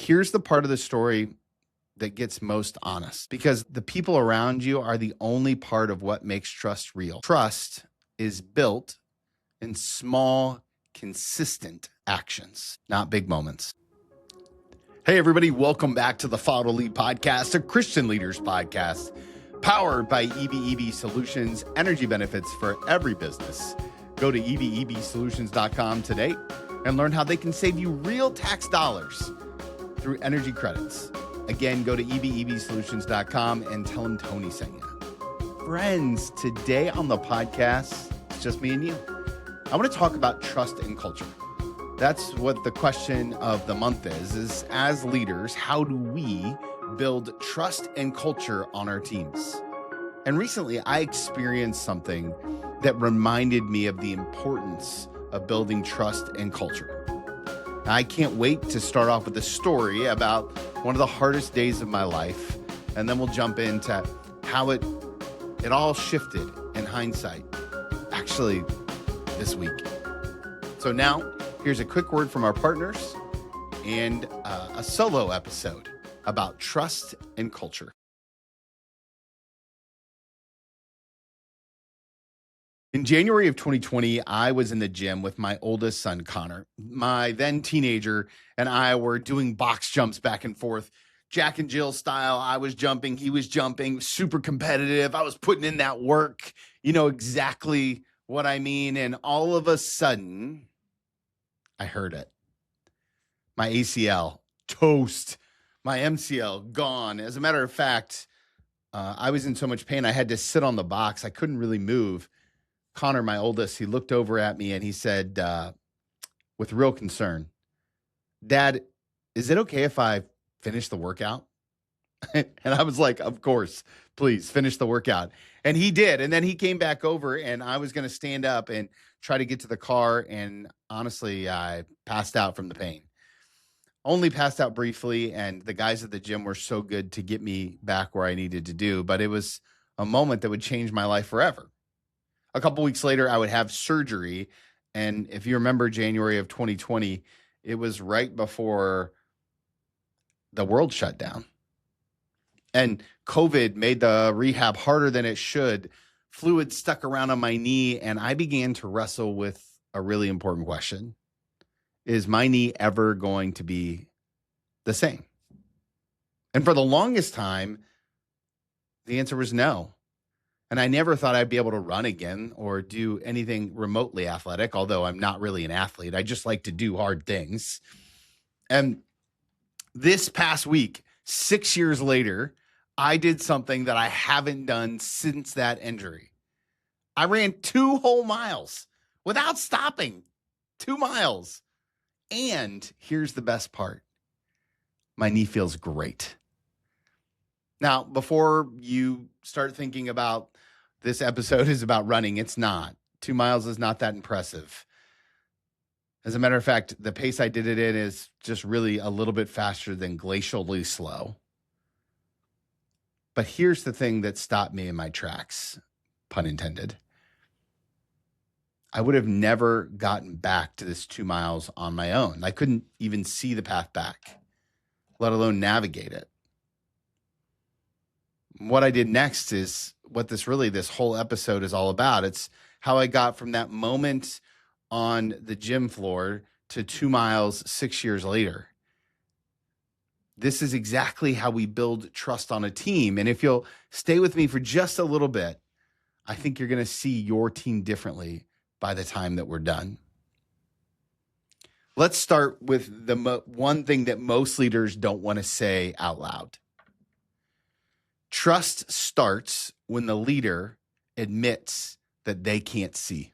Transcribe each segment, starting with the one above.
Here's the part of the story that gets most honest, because the people around you are the only part of what makes trust real. Trust is built in small, consistent actions, not big moments. Hey, everybody, welcome back to the Follow to Lead podcast, a Christian leaders podcast, powered by EBEB Solutions, energy benefits for every business. Go to ebebsolutions.com today and learn how they can save you real tax dollars through energy credits. Again, go to ebebsolutions.com and tell them Tony sent you. Friends, today on the podcast, it's just me and you. I want to talk about trust and culture. That's what the question of the month is as leaders, how do we build trust and culture on our teams? And recently, I experienced something that reminded me of the importance of building trust and culture. I can't wait to start off with a story about one of the hardest days of my life, and then we'll jump into how it all shifted in hindsight, actually this week. So now, here's a quick word from our partners and a solo episode about trust and culture. In January of 2020, I was in the gym with my oldest son, Connor. My then teenager and I were doing box jumps back and forth, Jack and Jill style. I was jumping, he was jumping, super competitive. I was putting in that work. You know exactly what I mean. And all of a sudden, I heard it. My ACL, toast. My MCL, gone. As a matter of fact, I was in so much pain, I had to sit on the box. I couldn't really move. Connor, my oldest, he looked over at me and he said, with real concern, "Dad, is it okay if I finish the workout?" And I was like, "Of course, please finish the workout." And he did. And then he came back over and I was going to stand up and try to get to the car. And honestly, I passed out from the pain. Only passed out briefly. And the guys at the gym were so good to get me back where I needed to do. But it was a moment that would change my life forever. A couple weeks later, I would have surgery. And if you remember January of 2020, it was right before the world shut down. And COVID made the rehab harder than it should. Fluid stuck around on my knee, and I began to wrestle with a really important question. Is my knee ever going to be the same? And for the longest time, the answer was no. And I never thought I'd be able to run again or do anything remotely athletic, although I'm not really an athlete. I just like to do hard things. And this past week, 6 years later, I did something that I haven't done since that injury. I ran 2 whole miles without stopping. 2 miles. And here's the best part. My knee feels great. Now, before you start thinking about this episode is about running, it's not. 2 miles is not that impressive. As a matter of fact, the pace I did it in is just really a little bit faster than glacially slow. But here's the thing that stopped me in my tracks, pun intended. I would have never gotten back to this 2 miles on my own. I couldn't even see the path back, let alone navigate it. What I did next is what this whole episode is all about. It's how I got from that moment on the gym floor to 2 miles 6 years later. This is exactly how we build trust on a team. And if you'll stay with me for just a little bit, I think you're going to see your team differently by the time that we're done. Let's start with the one thing that most leaders don't want to say out loud. Trust starts when the leader admits that they can't see.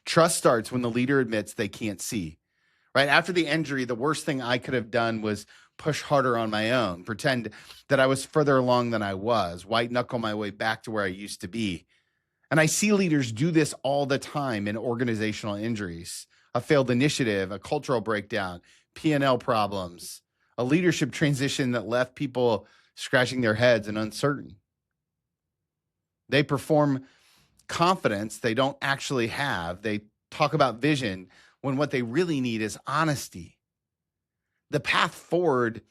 Trust starts when the leader admits they can't see. Right after the injury, the worst thing I could have done was push harder on my own, pretend that I was further along than I was, white knuckle my way back to where I used to be. And I see leaders do this all the time in organizational injuries, a failed initiative, a cultural breakdown, P&L problems, a leadership transition that left people scratching their heads and uncertain. They perform confidence they don't actually have. They talk about vision when what they really need is honesty. the path forward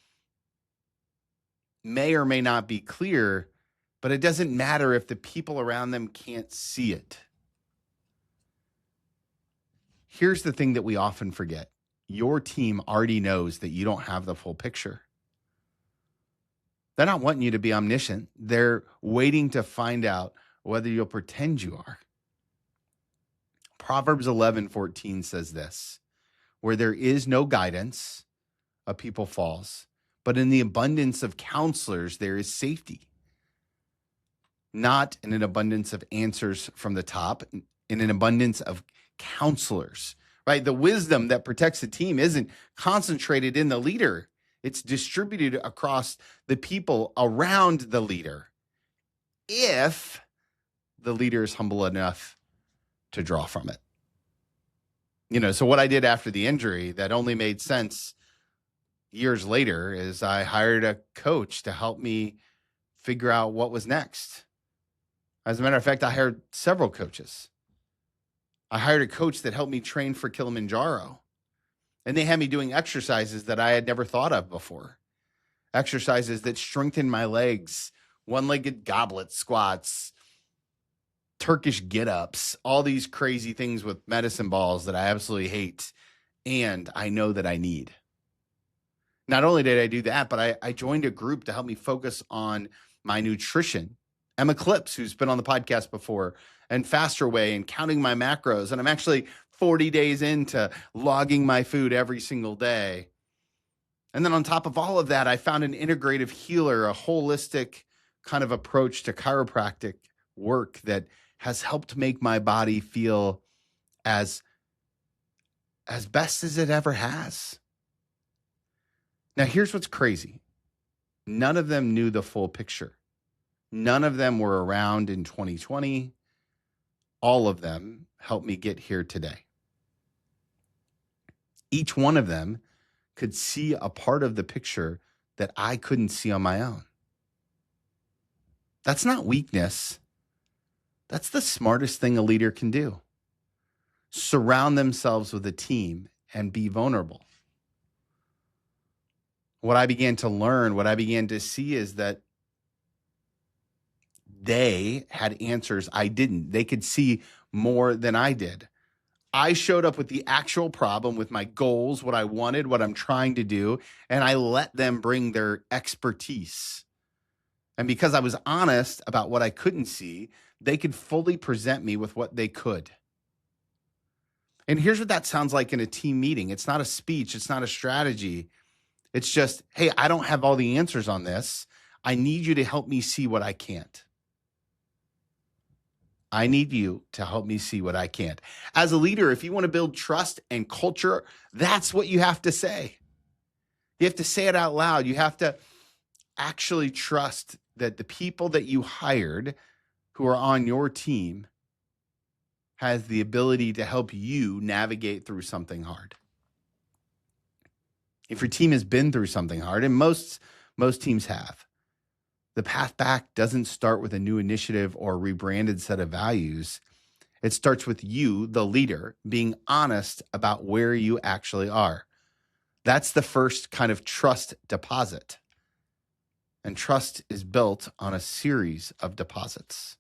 may or may not be clear, but it doesn't matter if the people around them can't see it. Here's the thing that we often forget. Your team already knows that you don't have the full picture. They're not wanting you to be omniscient. They're waiting to find out whether you'll pretend you are. Proverbs 11:14 says this, where there is no guidance, a people falls, but in the abundance of counselors, there is safety. Not in an abundance of answers from the top, in an abundance of counselors, right? The wisdom that protects the team isn't concentrated in the leader. It's distributed across the people around the leader, if the leader is humble enough to draw from it. So what I did after the injury that only made sense years later is I hired a coach to help me figure out what was next. As a matter of fact, I hired several coaches. I hired a coach that helped me train for Kilimanjaro. And they had me doing exercises that I had never thought of before. Exercises that strengthened my legs, one-legged goblet squats, Turkish get-ups, all these crazy things with medicine balls that I absolutely hate and I know that I need. Not only did I do that, but I joined a group to help me focus on my nutrition. Emma Clips, who's been on the podcast before, and Faster Way and counting my macros. And I'm actually 40 days into logging my food every single day. And then on top of all of that, I found an integrative healer, a holistic kind of approach to chiropractic work that has helped make my body feel as best as it ever has. Now, here's what's crazy. None of them knew the full picture. None of them were around in 2020. All of them helped me get here today. Each one of them could see a part of the picture that I couldn't see on my own. That's not weakness. That's the smartest thing a leader can do. Surround themselves with a team and be vulnerable. What I began to learn, what I began to see is that they had answers I didn't. They could see more than I did. I showed up with the actual problem, with my goals, what I wanted, what I'm trying to do, and I let them bring their expertise. And because I was honest about what I couldn't see, they could fully present me with what they could. And here's what that sounds like in a team meeting. It's not a speech. It's not a strategy. It's just, hey, I don't have all the answers on this. I need you to help me see what I can't. I need you to help me see what I can't. As a leader, if you want to build trust and culture, that's what you have to say. You have to say it out loud. You have to actually trust that the people that you hired who are on your team has the ability to help you navigate through something hard. If your team has been through something hard, and most teams have, the path back doesn't start with a new initiative or a rebranded set of values. It starts with you, the leader, being honest about where you actually are. That's the first kind of trust deposit. And trust is built on a series of deposits.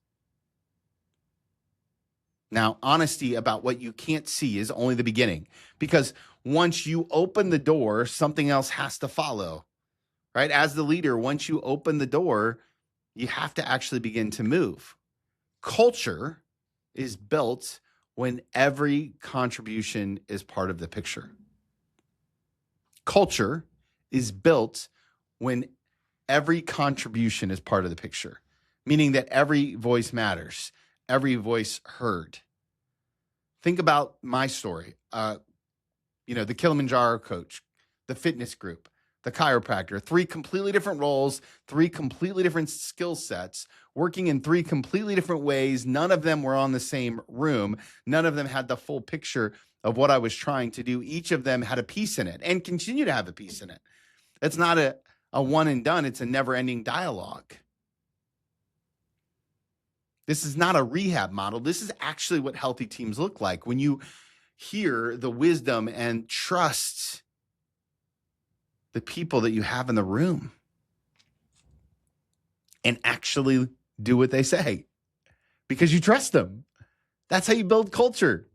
Now, honesty about what you can't see is only the beginning, because once you open the door, something else has to follow. Right? As the leader, once you open the door, you have to actually begin to move. Culture is built when every contribution is part of the picture. Culture is built when every contribution is part of the picture, meaning that every voice matters, every voice heard. Think about my story. The Kilimanjaro coach, the fitness group, the chiropractor, 3 completely different roles, 3 completely different skill sets, working in 3 completely different ways. None of them were on the same room. None of them had the full picture of what I was trying to do. Each of them had a piece in it and continue to have a piece in it. It's not a one and done. It's a never-ending dialogue. This is not a rehab model. This is actually what healthy teams look like. When you hear the wisdom and trust the people that you have in the room and actually do what they say because you trust them. That's how you build culture.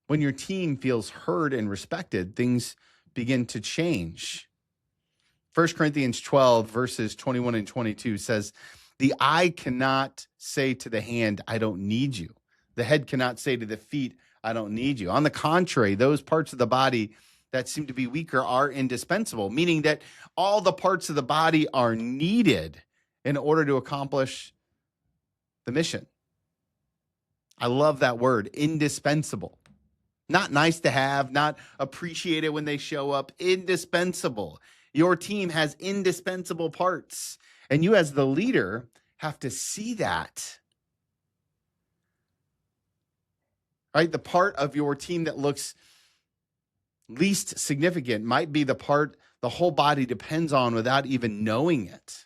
When your team feels heard and respected, things begin to change. 1 Corinthians 12, verses 21 and 22 says, the eye cannot say to the hand, I don't need you. The head cannot say to the feet, I don't need you. On the contrary, those parts of the body that seem to be weaker are indispensable, meaning that all the parts of the body are needed in order to accomplish the mission. I love that word, indispensable. Not nice to have, not appreciated when they show up, indispensable. Your team has indispensable parts, and you as the leader have to see that. Right? The part of your team that looks least significant might be the part the whole body depends on without even knowing it.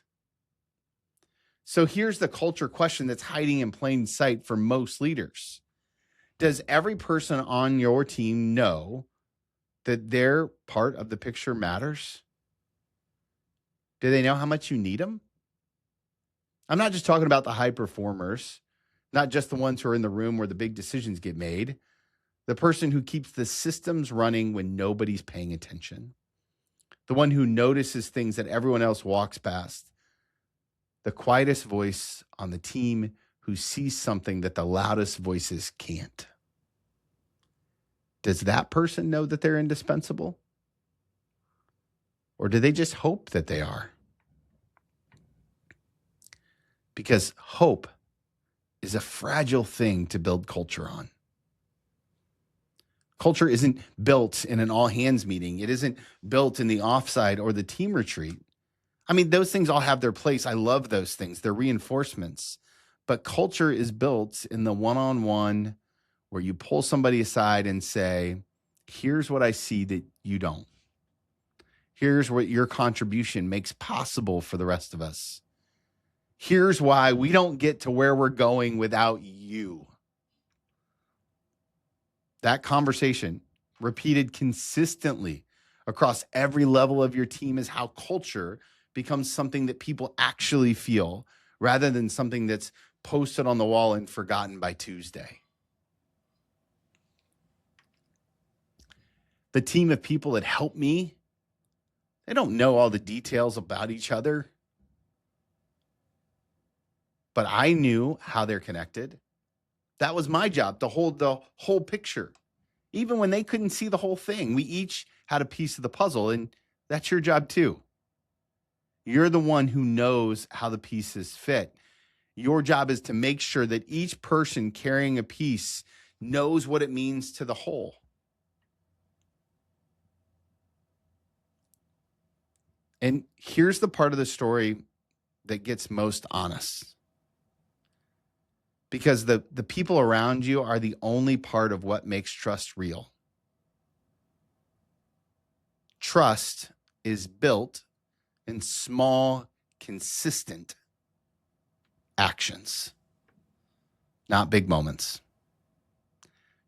So here's the culture question that's hiding in plain sight for most leaders. Does every person on your team know that their part of the picture matters? Do they know how much you need them? I'm not just talking about the high performers, not just the ones who are in the room where the big decisions get made. The person who keeps the systems running when nobody's paying attention. The one who notices things that everyone else walks past. The quietest voice on the team who sees something that the loudest voices can't. Does that person know that they're indispensable? Or do they just hope that they are? Because hope is a fragile thing to build culture on. Culture isn't built in an all-hands meeting. It isn't built in the offside or the team retreat. I mean, those things all have their place. I love those things. They're reinforcements. But culture is built in the one-on-one where you pull somebody aside and say, here's what I see that you don't. Here's what your contribution makes possible for the rest of us. Here's why we don't get to where we're going without you. That conversation, repeated consistently across every level of your team, is how culture becomes something that people actually feel rather than something that's posted on the wall and forgotten by Tuesday. The team of people that help me, they don't know all the details about each other. But I knew how they're connected. That was my job, to hold the whole picture. Even when they couldn't see the whole thing, we each had a piece of the puzzle, and that's your job too. You're the one who knows how the pieces fit. Your job is to make sure that each person carrying a piece knows what it means to the whole. And here's the part of the story that gets most honest. Because the people around you are the only part of what makes trust real. Trust is built in small, consistent actions, not big moments.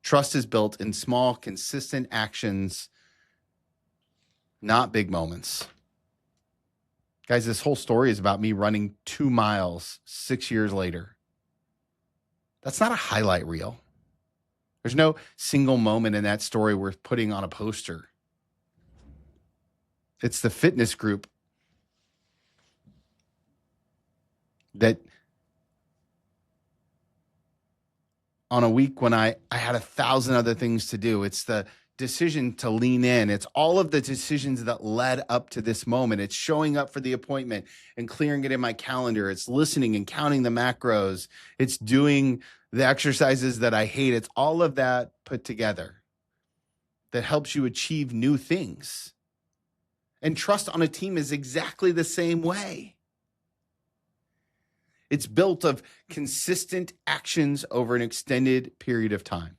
Trust is built in small, consistent actions, not big moments. Guys, this whole story is about me running 2 miles 6 years later. That's not a highlight reel. There's no single moment in that story worth putting on a poster. It's the fitness group that on a week when I had 1,000 other things to do, it's the decision to lean in. It's all of the decisions that led up to this moment. It's showing up for the appointment and clearing it in my calendar. It's listening and counting the macros. It's doing the exercises that I hate. It's all of that put together that helps you achieve new things. And trust on a team is exactly the same way. It's built of consistent actions over an extended period of time.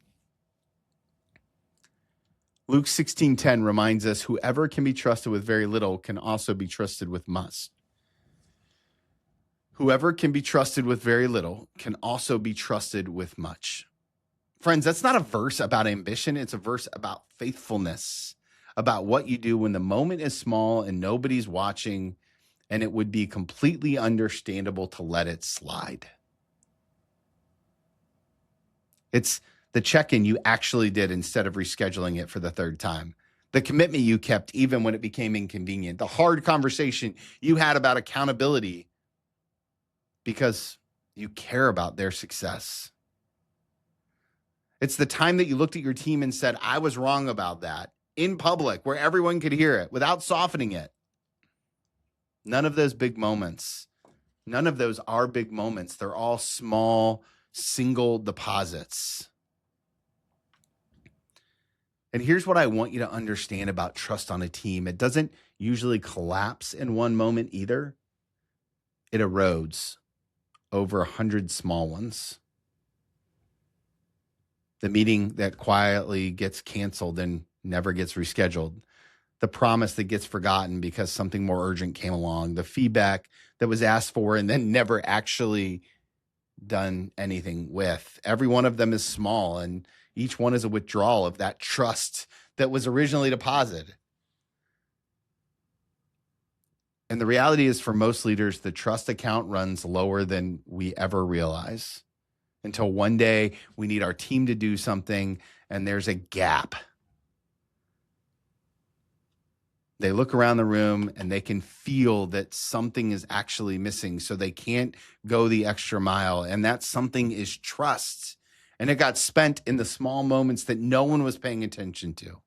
Luke 16:10 reminds us, whoever can be trusted with very little can also be trusted with much. Whoever can be trusted with very little can also be trusted with much. Friends, that's not a verse about ambition. It's a verse about faithfulness, about what you do when the moment is small and nobody's watching, and it would be completely understandable to let it slide. It's the check-in you actually did instead of rescheduling it for the third time. The commitment you kept even when it became inconvenient. The hard conversation you had about accountability because you care about their success. It's the time that you looked at your team and said, I was wrong about that, in public where everyone could hear it without softening it. None of those big moments, none of those are big moments. They're all small, single deposits. And here's what I want you to understand about trust on a team. It doesn't usually collapse in one moment either. It erodes over 100 small ones. The meeting that quietly gets canceled and never gets rescheduled. The promise that gets forgotten because something more urgent came along. The feedback that was asked for and then never actually done anything with. Every one of them is small, and each one is a withdrawal of that trust that was originally deposited. And the reality is, for most leaders, the trust account runs lower than we ever realize until one day we need our team to do something and there's a gap. They look around the room and they can feel that something is actually missing, so they can't go the extra mile. And that something is trust. And it got spent in the small moments that no one was paying attention to.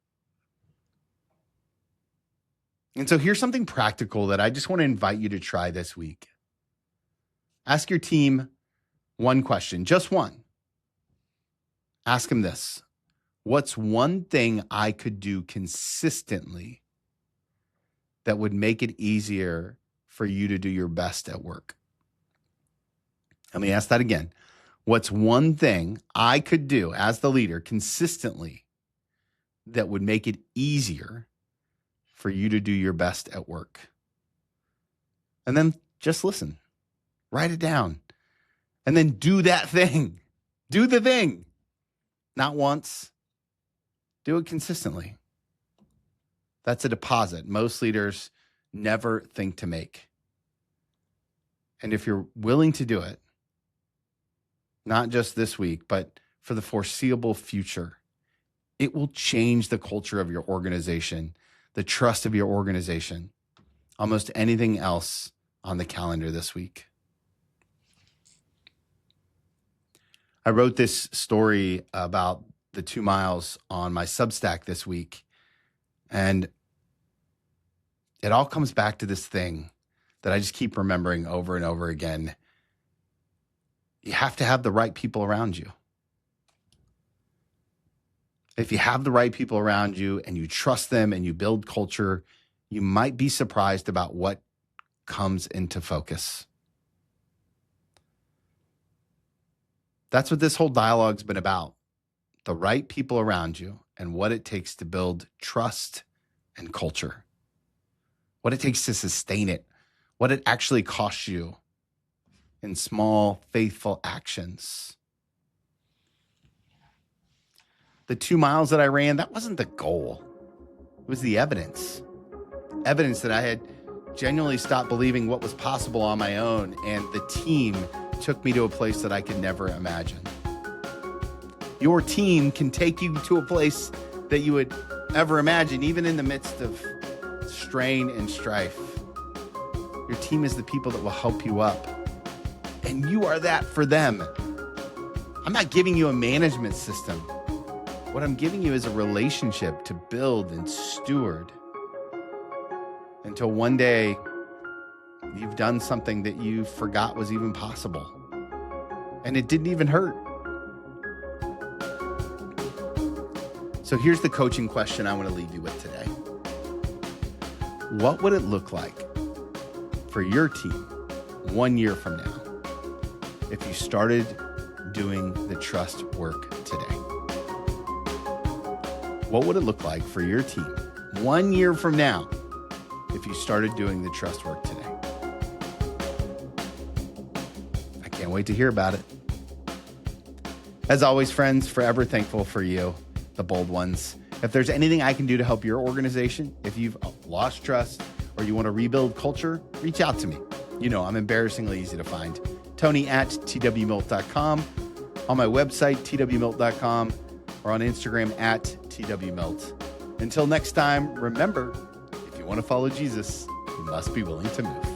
And so here's something practical that I just want to invite you to try this week. Ask your team one question, just one. Ask them this: what's one thing I could do consistently that would make it easier for you to do your best at work? Let me ask that again. What's one thing I could do as the leader consistently that would make it easier for you to do your best at work? And then just listen, write it down, and then do that thing. Do the thing. Not once. Do it consistently. That's a deposit most leaders never think to make. And if you're willing to do it, not just this week, but for the foreseeable future, it will change the culture of your organization, the trust of your organization, almost anything else on the calendar this week. I wrote this story about the 2 miles on my Substack this week. And it all comes back to this thing that I just keep remembering over and over again. You have to have the right people around you. If you have the right people around you and you trust them and you build culture, you might be surprised about what comes into focus. That's what this whole dialogue's been about. The right people around you and what it takes to build trust and culture. What it takes to sustain it. What it actually costs you in small, faithful actions. The 2 miles that I ran, that wasn't the goal. It was the evidence. Evidence that I had genuinely stopped believing what was possible on my own, and the team took me to a place that I could never imagine. Your team can take you to a place that you would ever imagine, even in the midst of strain and strife. Your team is the people that will help you up. And you are that for them. I'm not giving you a management system. What I'm giving you is a relationship to build and steward until one day you've done something that you forgot was even possible. And it didn't even hurt. So here's the coaching question I want to leave you with today. What would it look like for your team 1 year from now if you started doing the trust work today? What would it look like for your team 1 year from now if you started doing the trust work today? I can't wait to hear about it. As always, friends, forever thankful for you, the bold ones. If there's anything I can do to help your organization, if you've lost trust or you want to rebuild culture, reach out to me. You know, I'm embarrassingly easy to find. Tony at twmilt.com, on my website, twmilt.com, or on Instagram at twmilt. Until next time, remember, if you want to follow Jesus, you must be willing to move.